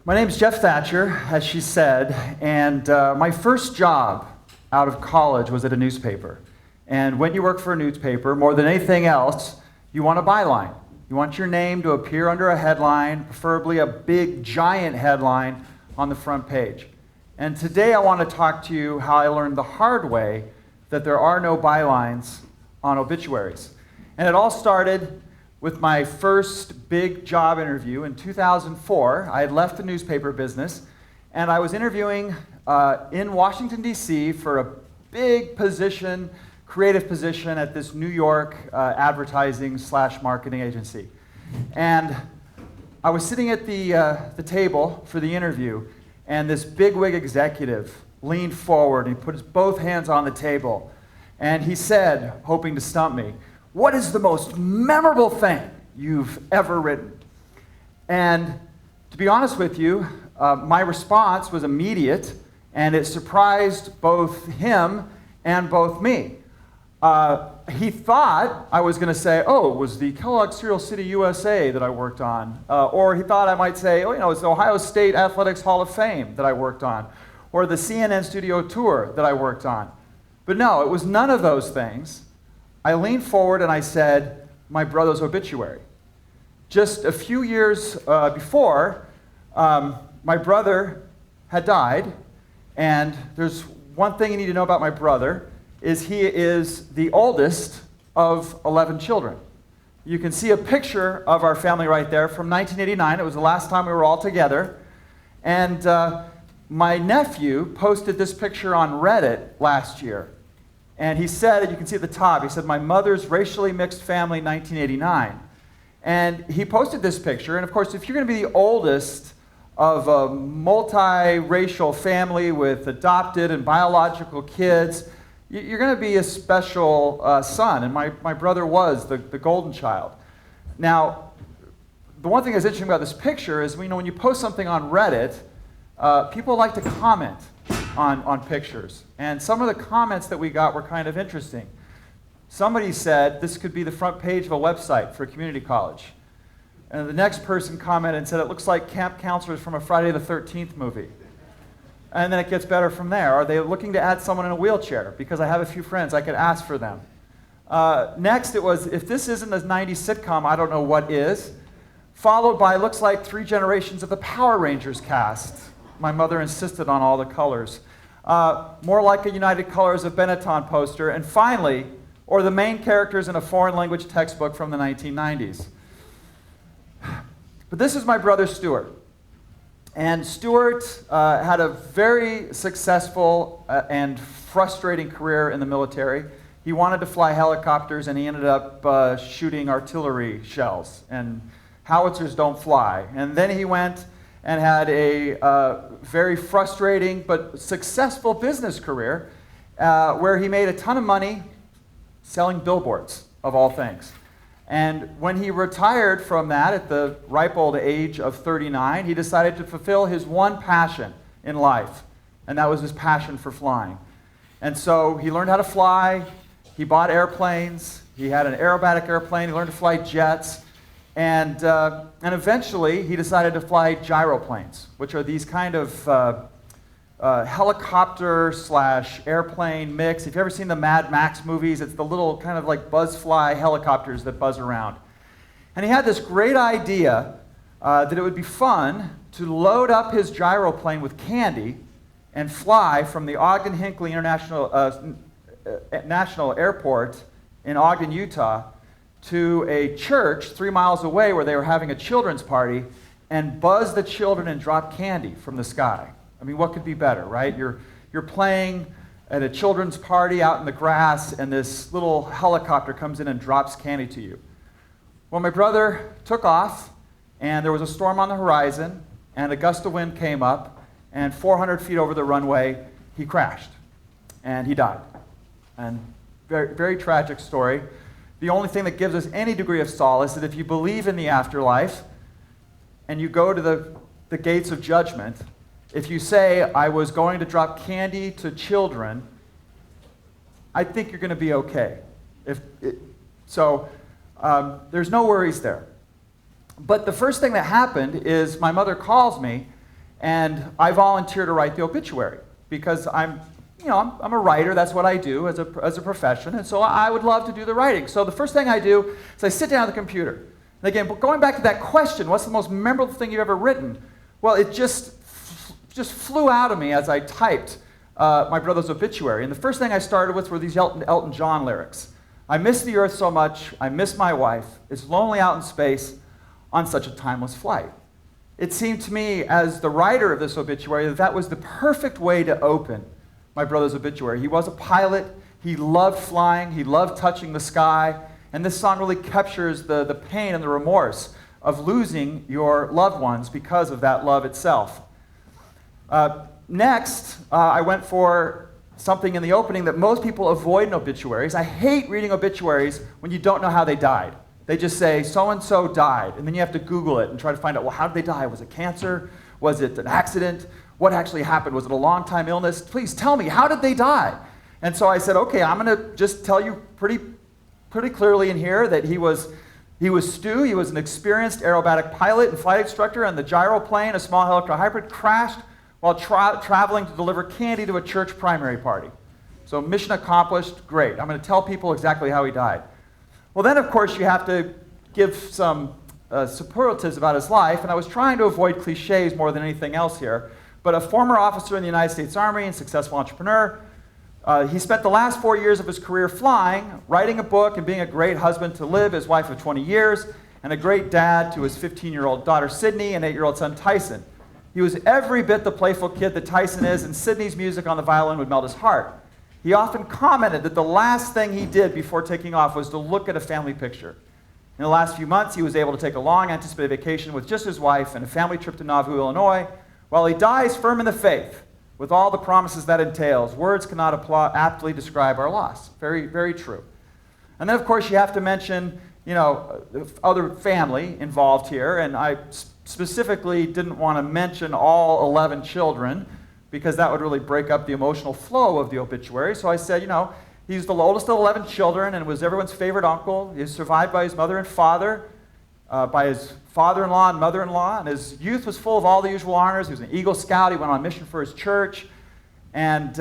My name's Geoff Thatcher, as she said, and my first job out of college was at a newspaper. And when you work for a newspaper, more than anything else, you want a byline. You want your name to appear under a headline, preferably a big, giant headline on the front page. And today I want to talk to you how I learned the hard way that there are no bylines on obituaries. And it all started with my first big job interview in 2004. I had left the newspaper business, and I was interviewing in Washington, D.C. for a big position, creative position at this New York advertising/marketing agency. And I was sitting at the table for the interview, and this bigwig executive leaned forward and he put his both hands on the table, and he said, hoping to stump me, "What is the most memorable thing you've ever written?" And to be honest with you, my response was immediate, and it surprised both him and both me. He thought I was going to say, "Oh, it was the Kellogg Cereal City USA that I worked on." Or he thought I might say, "Oh, it's the Ohio State Athletics Hall of Fame that I worked on." Or the CNN studio tour that I worked on. But no, it was none of those things. I leaned forward and I said, "My brother's obituary." Just a few years before, my brother had died, and there's one thing you need to know about my brother, is he is the oldest of 11 children. You can see a picture of our family right there from 1989. It was the last time we were all together. And my nephew posted this picture on Reddit last year. And he said, you can see at the top, he said, "My mother's racially mixed family, 1989. And he posted this picture, and of course, if you're going to be the oldest of a multiracial family with adopted and biological kids, you're going to be a special son, and my brother was the golden child. Now, the one thing that's interesting about this picture is, when you post something on Reddit, people like to comment on pictures. And some of the comments that we got were kind of interesting. Somebody said this could be the front page of a website for a community college. And the next person commented and said it looks like camp counselors from a Friday the 13th movie. And then it gets better from there. Are they looking to add someone in a wheelchair? Because I have a few friends, I could ask for them. Next it was, if this isn't a 90s sitcom, I don't know what is. Followed by, looks like 3 generations of the Power Rangers cast. My mother insisted on all the colors. More like a United Colors of Benetton poster. And finally, or the main characters in a foreign language textbook from the 1990s. But this is my brother Stuart. And Stuart had a very successful and frustrating career in the military. He wanted to fly helicopters, and he ended up shooting artillery shells. And howitzers don't fly. And then he went and had a very frustrating but successful business career where he made a ton of money selling billboards, of all things. And when he retired from that at the ripe old age of 39, he decided to fulfill his one passion in life, and that was his passion for flying. And so he learned how to fly, he bought airplanes, he had an aerobatic airplane, he learned to fly jets, and eventually he decided to fly gyroplanes, which are these kind of helicopter/airplane mix. If you've ever seen the Mad Max movies, it's the little kind of like buzz-fly helicopters that buzz around. And he had this great idea that it would be fun to load up his gyroplane with candy and fly from the Ogden-Hinckley National Airport in Ogden, Utah, to a church 3 miles away where they were having a children's party, and buzz the children and drop candy from the sky. I mean, what could be better, right? You're playing at a children's party out in the grass, and this little helicopter comes in and drops candy to you. Well, my brother took off, and there was a storm on the horizon, and a gust of wind came up, and 400 feet over the runway, he crashed, and he died. And very, very tragic story. The only thing that gives us any degree of solace is that if you believe in the afterlife, and you go to the gates of judgment, if you say, "I was going to drop candy to children," I think you're going to be okay. There's no worries there. But the first thing that happened is my mother calls me and I volunteered to write the obituary because I'm a writer. That's what I do as a profession, and so I would love to do the writing. So the first thing I do is I sit down at the computer. And again, going back to that question, what's the most memorable thing you've ever written? Well, it just flew out of me as I typed my brother's obituary. And the first thing I started with were these Elton John lyrics. I miss the earth so much, I miss my wife. It's lonely out in space on such a timeless flight. It seemed to me, as the writer of this obituary, that that was the perfect way to open my brother's obituary. He was a pilot. He loved flying. He loved touching the sky. And this song really captures the pain and the remorse of losing your loved ones because of that love itself. Next, I went for something in the opening that most people avoid in obituaries. I hate reading obituaries when you don't know how they died. They just say, so-and-so died, and then you have to Google it and try to find out, well, how did they die? Was it cancer? Was it an accident? What actually happened? Was it a long-time illness? Please tell me, how did they die? And so I said, okay, I'm going to just tell you pretty clearly in here that he was Stu. He was an experienced aerobatic pilot and flight instructor on the gyroplane, a small helicopter hybrid, crashed while traveling to deliver candy to a church primary party. So mission accomplished, great. I'm going to tell people exactly how he died. Well, then, of course, you have to give some superlatives about his life, and I was trying to avoid cliches more than anything else here. But a former officer in the United States Army and successful entrepreneur, he spent the last 4 years of his career flying, writing a book, and being a great husband to Liv, his wife of 20 years, and a great dad to his 15-year-old daughter, Sydney, and 8-year-old son, Tyson. He was every bit the playful kid that Tyson is, and Sydney's music on the violin would melt his heart. He often commented that the last thing he did before taking off was to look at a family picture. In the last few months, he was able to take a long anticipated vacation with just his wife and a family trip to Nauvoo, Illinois, while he dies firm in the faith, with all the promises that entails. Words cannot aptly describe our loss. Very, very true. And then, of course, you have to mention, other family involved here, and I specifically didn't want to mention all 11 children, because that would really break up the emotional flow of the obituary. So I said, he's the oldest of 11 children and was everyone's favorite uncle. He was survived by his mother and father, by his father-in-law and mother-in-law, and his youth was full of all the usual honors. He was an Eagle Scout. He went on mission for his church. And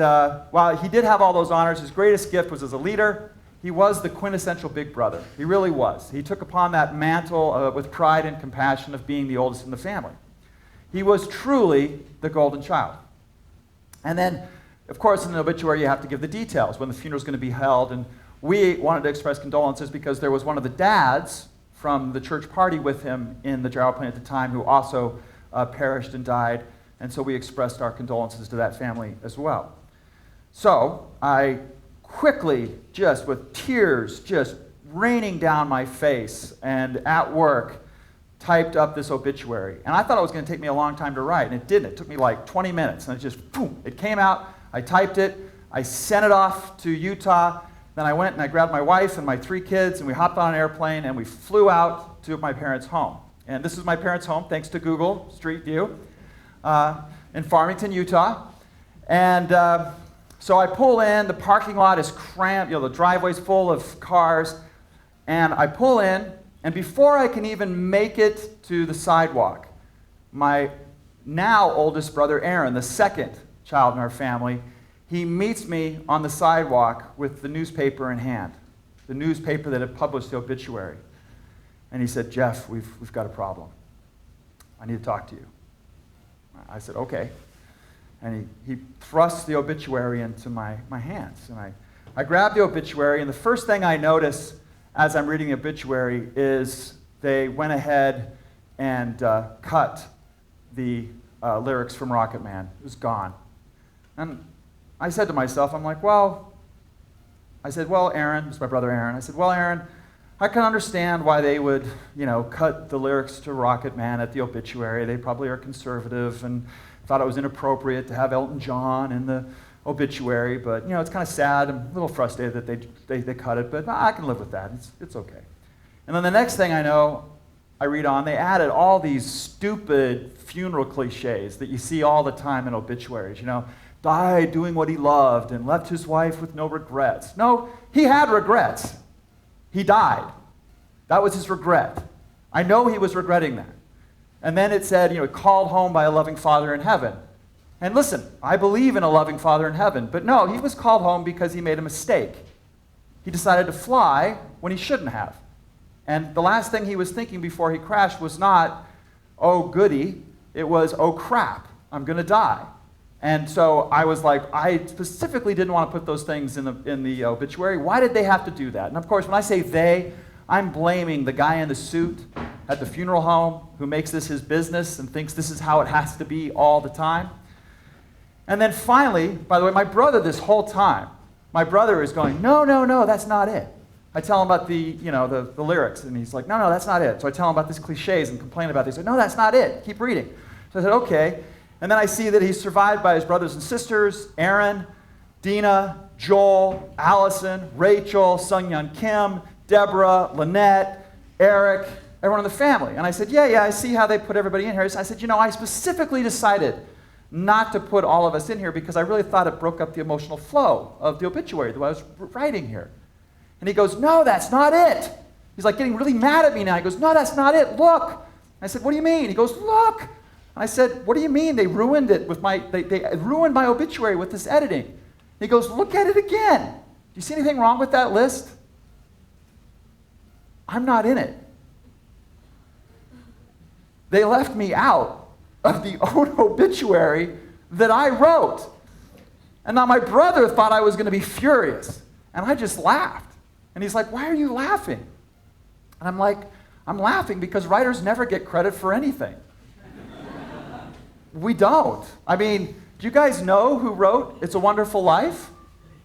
while he did have all those honors, his greatest gift was as a leader. He was the quintessential big brother. He really was. He took upon that mantle with pride and compassion of being the oldest in the family. He was truly the golden child. And then, of course, in the obituary, you have to give the details, when the funeral is going to be held. And we wanted to express condolences because there was one of the dads from the church party with him in the gyroplane at the time who also perished and died. And so we expressed our condolences to that family as well. So I quickly, just with tears just raining down my face and at work, typed up this obituary. And I thought it was going to take me a long time to write, and it didn't. It took me like 20 minutes, and it just, boom, it came out. I typed it. I sent it off to Utah. Then I went and I grabbed my wife and my 3 kids, and we hopped on an airplane, and we flew out to my parents' home. And this is my parents' home, thanks to Google Street View, in Farmington, Utah. And so I pull in. The parking lot is cramped. The driveway's full of cars. And I pull in. And before I can even make it to the sidewalk, my now oldest brother, Aaron, the second child in our family, he meets me on the sidewalk with the newspaper in hand, the newspaper that had published the obituary. And he said, "Geoff, we've got a problem. I need to talk to you." I said, "Okay." And he thrust the obituary into my hands. And I grabbed the obituary, and the first thing I notice as I'm reading the obituary is they went ahead and cut the lyrics from Rocket Man. It was gone. And I said to myself, well, Aaron, it's my brother Aaron. I said, well, Aaron, I can understand why they would, cut the lyrics to Rocket Man at the obituary. They probably are conservative and thought it was inappropriate to have Elton John in the obituary, but it's kind of sad. I'm a little frustrated that they cut it, but I can live with that. It's okay. And then the next thing I know, I read on, they added all these stupid funeral cliches that you see all the time in obituaries. Died doing what he loved and left his wife with no regrets. No, he had regrets. He died. That was his regret. I know he was regretting that. And then it said, called home by a loving Father in heaven. And listen, I believe in a loving Father in heaven, but no, he was called home because he made a mistake. He decided to fly when he shouldn't have. And the last thing he was thinking before he crashed was not, oh, goody. It was, oh, crap, I'm going to die. And so I was like, I specifically didn't want to put those things in the obituary. Why did they have to do that? And of course, when I say they, I'm blaming the guy in the suit at the funeral home who makes this his business and thinks this is how it has to be all the time. And then finally, by the way, my brother this whole time, my brother is going, no, that's not it. I tell him about the lyrics, and he's like, no, that's not it. So I tell him about these cliches and complain about these. He said, no, that's not it. Keep reading. So I said, okay. And then I see that he's survived by his brothers and sisters, Aaron, Dina, Joel, Allison, Rachel, Sung-Yun Kim, Deborah, Lynette, Eric, everyone in the family. And I said, yeah, I see how they put everybody in here. I said, I specifically decided not to put all of us in here because I really thought it broke up the emotional flow of the obituary that I was writing here. And he goes, no, that's not it. He's like getting really mad at me now. He goes, no, that's not it. Look. I said, what do you mean? He goes, look. I said, what do you mean they ruined it with they ruined my obituary with this editing? He goes, look at it again. Do you see anything wrong with that list? I'm not in it. They left me out of the own obituary that I wrote. And now my brother thought I was going to be furious. And I just laughed. And he's like, why are you laughing? And I'm like, I'm laughing because writers never get credit for anything. We don't. I mean, do you guys know who wrote It's a Wonderful Life?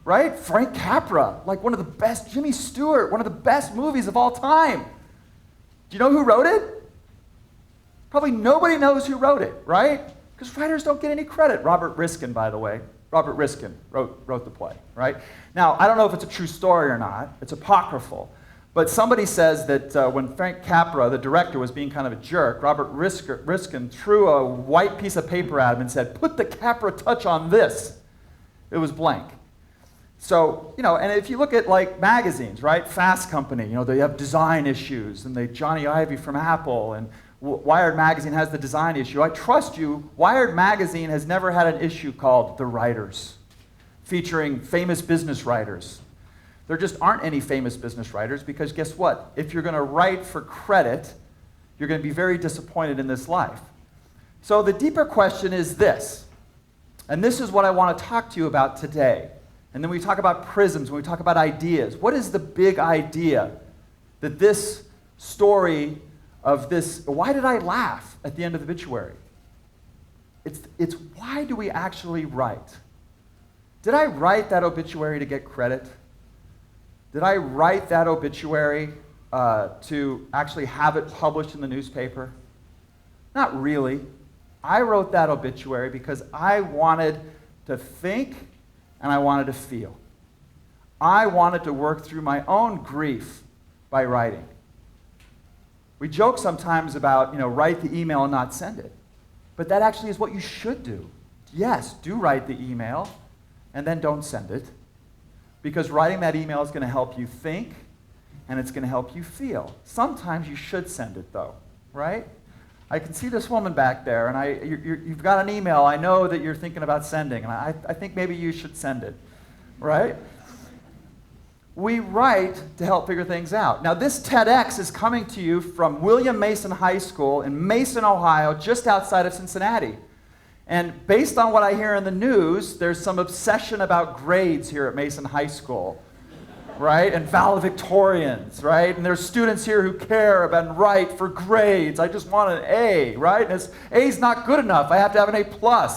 Right? Frank Capra, like one of the best, Jimmy Stewart, one of the best movies of all time. Do you know who wrote it? Probably nobody knows who wrote it, right? Because writers don't get any credit. Robert Riskin, by the way. Robert Riskin wrote the play, right? Now, I don't know if it's a true story or not. It's apocryphal. But somebody says that when Frank Capra, the director, was being kind of a jerk, Robert Riskin threw a white piece of paper at him and said, put the Capra touch on this. It was blank. So, and if you look at like magazines, right? Fast Company, they have design issues, and Johnny Ivy from Apple, and Wired Magazine has the design issue. I trust you, Wired Magazine has never had an issue called The Writers, featuring famous business writers. There just aren't any famous business writers because guess what? If you're going to write for credit, you're going to be very disappointed in this life. So the deeper question is this, and this is what I want to talk to you about today. And then we talk about prisms, when we talk about ideas. What is the big idea that this story of this, why did I laugh at the end of the obituary? It's why do we actually write? Did I write that obituary to get credit? Did I write that obituary to actually have it published in the newspaper? Not really. I wrote that obituary because I wanted to think and I wanted to feel. I wanted to work through my own grief by writing. We joke sometimes about, write the email and not send it. But that actually is what you should do. Yes, do write the email and then don't send it. Because writing that email is going to help you think, and it's going to help you feel. Sometimes you should send it, though, right? I can see this woman back there, and you've got an email I know that you're thinking about sending, and I think maybe you should send it, right? We write to help figure things out. Now, this TEDx is coming to you from William Mason High School in Mason, Ohio, just outside of Cincinnati. And based on what I hear in the news, there's some obsession about grades here at Mason High School, right? And valedictorians, right? And there's students here who care about and write for grades. I just want an A, right? And A's not good enough. I have to have an A+.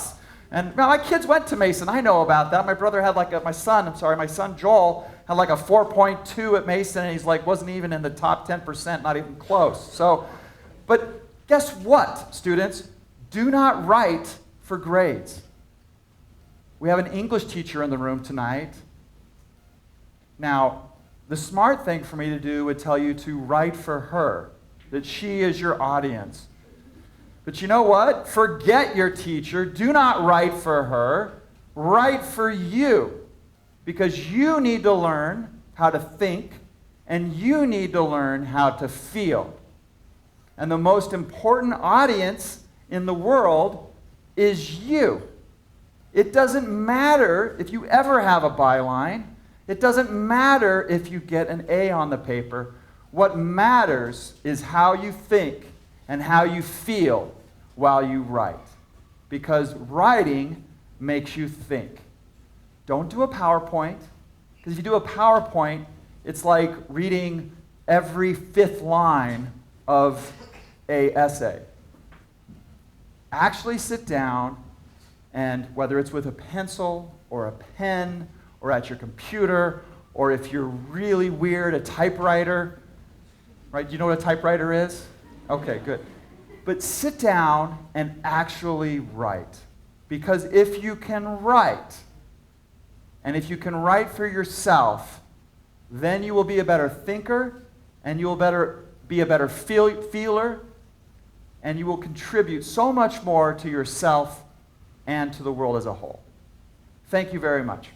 And now my kids went to Mason. I know about that. My brother had my son Joel had like a 4.2 at Mason, and he's wasn't even in the top 10%, not even close. So, but guess what, students? Do not write for grades. We have an English teacher in the room tonight. Now, the smart thing for me to do would tell you to write for her, that she is your audience. But you know what? Forget your teacher. Do not write for her. Write for you. Because you need to learn how to think, and you need to learn how to feel. And the most important audience in the world is you. It doesn't matter if you ever have a byline. It doesn't matter if you get an A on the paper. What matters is how you think and how you feel while you write. Because writing makes you think. Don't do a PowerPoint, because if you do a PowerPoint, it's like reading every fifth line of an essay. Actually sit down, and whether it's with a pencil or a pen or at your computer, or if you're really weird, a typewriter, right? Do you know what a typewriter is? Okay, good. But sit down and actually write. Because if you can write, and if you can write for yourself, then you will be a better thinker, and you will be a better feeler, and you will contribute so much more to yourself and to the world as a whole. Thank you very much.